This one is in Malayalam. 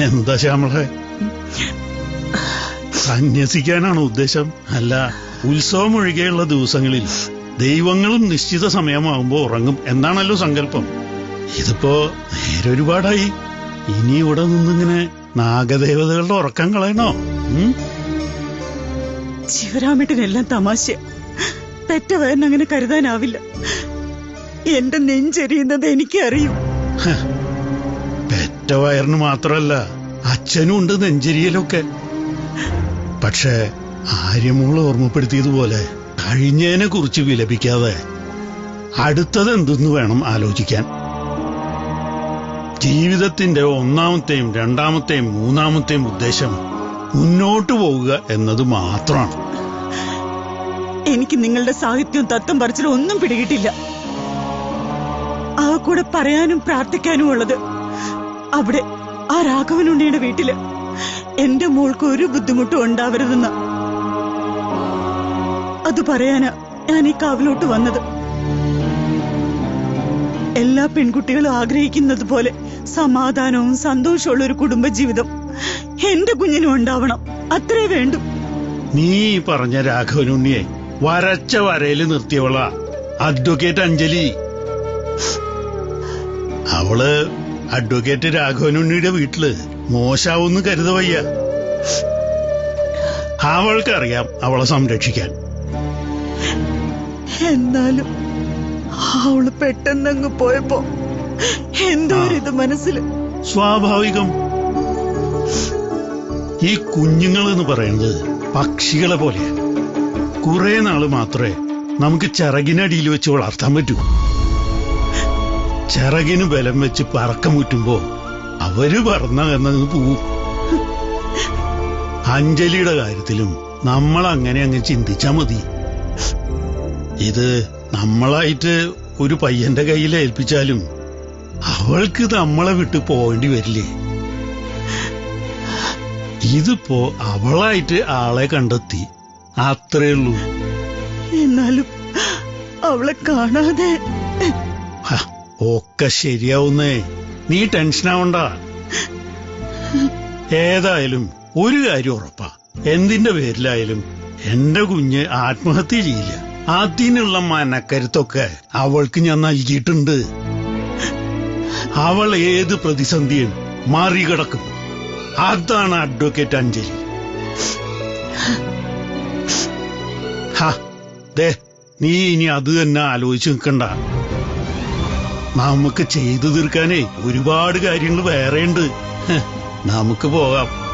എന്താ ശ്യാമളെ, സന്യസിക്കാനാണ് ഉദ്ദേശം? അല്ല, ഉത്സവം ഒഴികെയുള്ള ദിവസങ്ങളിൽ ദൈവങ്ങളും നിശ്ചിത സമയമാകുമ്പോ ഉറങ്ങും എന്നാണല്ലോ സങ്കല്പം. ഇതിപ്പോ നേരെ ഒരുപാടായി. ഇനി ഇവിടെ നിന്നിങ്ങനെ നാഗദേവതകളുടെ ഉറക്കം കളയണോ? ശിവരാമേട്ടനെല്ലാം തമാശ. പെറ്റ വയറിനങ്ങനെ കരുതാനാവില്ല. എന്റെ നെഞ്ചെരിയുന്നത് എനിക്ക് അറിയും. പെറ്റ വയറിന് മാത്രല്ല, അച്ഛനും ഉണ്ട് നെഞ്ചെരിയലൊക്കെ. പക്ഷേ ആര്യമോള് ഓർമ്മപ്പെടുത്തിയതുപോലെ കഴിഞ്ഞതിനെ കുറിച്ച് വിലപിക്കാതെ അടുത്തത് എന്തെന്ന് വേണം ആലോചിക്കാൻ. ജീവിതത്തിന്റെ ഒന്നാമത്തെയും രണ്ടാമത്തെയും മൂന്നാമത്തെയും ഉദ്ദേശം മുന്നോട്ടു പോവുക എന്നത് മാത്രമാണ്. എനിക്ക് നിങ്ങളുടെ സാഹിത്യവും തത്വം പറച്ചിലും ഒന്നും പിടികിട്ടില്ല. ആ കൂടെ പറയാനും പ്രാർത്ഥിക്കാനും ഉള്ളത് അവിടെ ആ രാഘവനുണ്ണിയുടെ വീട്ടില് എന്റെ മോൾക്ക് ഒരു ബുദ്ധിമുട്ടും ഉണ്ടാവരുതെന്ന്. അത് പറയാനാ ഞാൻ ഈ കാവിലോട്ട് വന്നത്. എല്ലാ പെൺകുട്ടികളും ആഗ്രഹിക്കുന്നത് പോലെ സമാധാനവും സന്തോഷമുള്ള ഒരു കുടുംബജീവിതം എന്റെ കുഞ്ഞിനും ഉണ്ടാവണം. അത്രേ വേണ്ടു. നീ പറഞ്ഞ രാഘവനുണ്ണിയെ വരച്ച വരയിൽ നിർത്തിയവളാ അഡ്വക്കേറ്റ് അഞ്ജലി. അവള് അഡ്വക്കേറ്റ് രാഘവനുണ്ണിയുടെ വീട്ടില് മോശാവൊന്നും കരുതവയ്യ. അവൾക്കറിയാം അവളെ സംരക്ഷിക്കാൻ. എന്നാലും അവള് പെട്ടെന്നങ്ങ് പോയപ്പോ എന്തോ ഇത് മനസ്സിൽ. സ്വാഭാവികം. ഈ കുഞ്ഞുങ്ങൾ എന്ന് പറയുന്നത് പക്ഷികളെ പോലെയാ. കുറെ നാള് മാത്രമേ നമുക്ക് ചിറകിനടിയിൽ വെച്ച് വളർത്താൻ പറ്റൂ. ചിറകിന് ബലം വെച്ച് പറക്കമുറ്റുമ്പോ അവര് പറന്നകന്നങ്ങ് പോവും. അഞ്ജലിയുടെ കാര്യത്തിലും നമ്മൾ അങ്ങനെ അങ്ങ് ചിന്തിച്ചാ മതി. ഇത് നമ്മളായിട്ട് ഒരു പയ്യന്റെ കയ്യിൽ ഏൽപ്പിച്ചാലും അവൾക്ക് നമ്മളെ വിട്ട് പോകേണ്ടി വരില്ലേ? ഇതിപ്പോ അവളായിട്ട് ആളെ കണ്ടെത്തി, അത്രേ ഉള്ളൂ. എന്നാലും അവളെ കാണാതെ ഒക്കെ ശരിയാവുന്നേ. നീ ടെൻഷനാവണ്ട. ഏതായാലും ഒരു കാര്യം ഉറപ്പാ, എന്തിന്റെ പേരിലായാലും എന്റെ കുഞ്ഞ് ആത്മഹത്യ ചെയ്യില്ല. അതിനുള്ള മനക്കരുത്തൊക്കെ അവൾക്ക് ഞാൻ നൽകിയിട്ടുണ്ട്. അവൾ ഏത് പ്രതിസന്ധിയും മറികടക്കും. അതാണ് അഡ്വക്കേറ്റ് അഞ്ജലി. നീ ഇനി അത് തന്നെ ആലോചിച്ച് നിൽക്കണ്ട. നമുക്ക് ചെയ്തു തീർക്കാനേ ഒരുപാട് കാര്യങ്ങൾ വേറെയുണ്ട്. നമുക്ക് പോകാം.